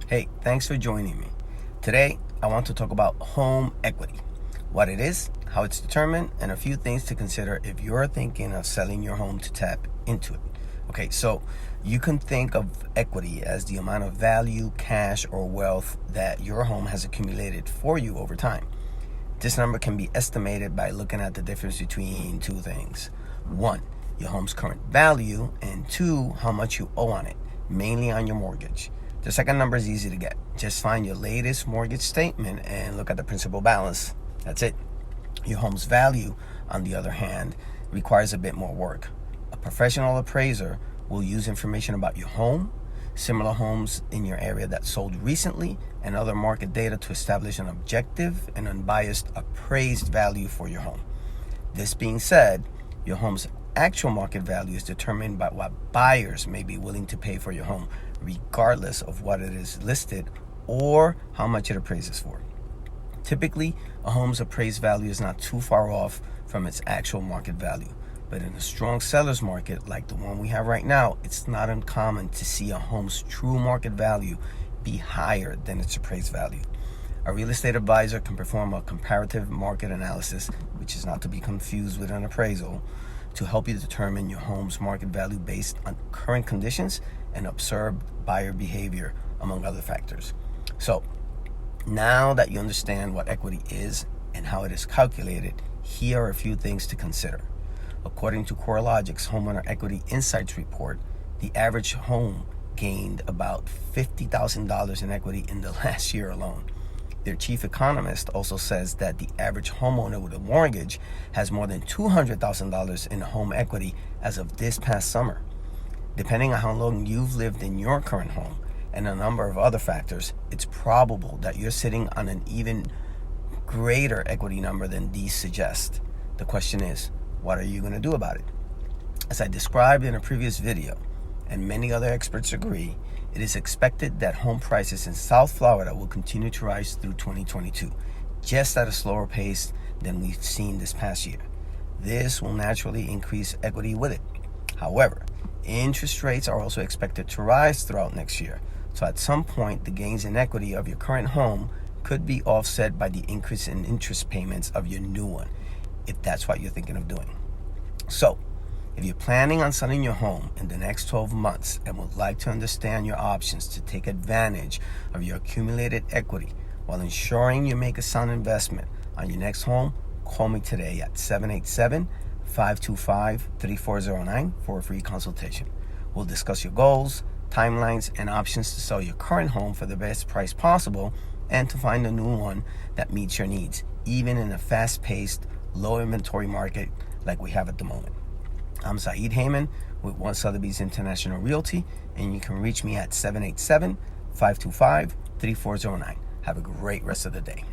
Hey, thanks for joining me. Today, I want to talk about home equity, what it is, how it's determined, and a few things to consider if you're thinking of selling your home to tap into it. Okay, so you can think of equity as the amount of value, cash, or wealth that your home has accumulated for you over time. This number can be estimated by looking at the difference between two things. One, your home's current value, and two, how much you owe on it, mainly on your mortgage. The second number is easy to get. Just find your latest mortgage statement and look at the principal balance. That's it. Your home's value, on the other hand, requires a bit more work. A professional appraiser will use information about your home, similar homes in your area that sold recently, and other market data to establish an objective and unbiased appraised value for your home. This being said, your home's actual market value is determined by what buyers may be willing to pay for your home, regardless of what it is listed or how much it appraises for. Typically, a home's appraised value is not too far off from its actual market value. But in a strong seller's market like the one we have right now, it's not uncommon to see a home's true market value be higher than its appraised value. A real estate advisor can perform a comparative market analysis, which is not to be confused with an appraisal, to help you determine your home's market value based on current conditions and observed buyer behavior, among other factors. So, now that you understand what equity is and how it is calculated, here are a few things to consider. According to Corelogic's Homeowner Equity Insights report, the average home gained about $50,000 in equity in the last year alone. Their chief economist also says that the average homeowner with a mortgage has more than $200,000 in home equity as of this past summer. Depending on how long you've lived in your current home and a number of other factors, it's probable that you're sitting on an even greater equity number than these suggest. The question is, what are you going to do about it? As I described in a previous video, and many other experts agree, it is expected that home prices in South Florida will continue to rise through 2022, just at a slower pace than we've seen this past year. This will naturally increase equity with it. However, interest rates are also expected to rise throughout next year, so at some point the gains in equity of your current home could be offset by the increase in interest payments of your new one, if that's what you're thinking of doing. So, if you're planning on selling your home in the next 12 months and would like to understand your options to take advantage of your accumulated equity while ensuring you make a sound investment on your next home, call me today at 787-525-3409 for a free consultation. We'll discuss your goals, timelines, and options to sell your current home for the best price possible and to find a new one that meets your needs, even in a fast-paced, low inventory market like we have at the moment. I'm Saeed Heyman with One Sotheby's International Realty, and you can reach me at 787-525-3409. Have a great rest of the day.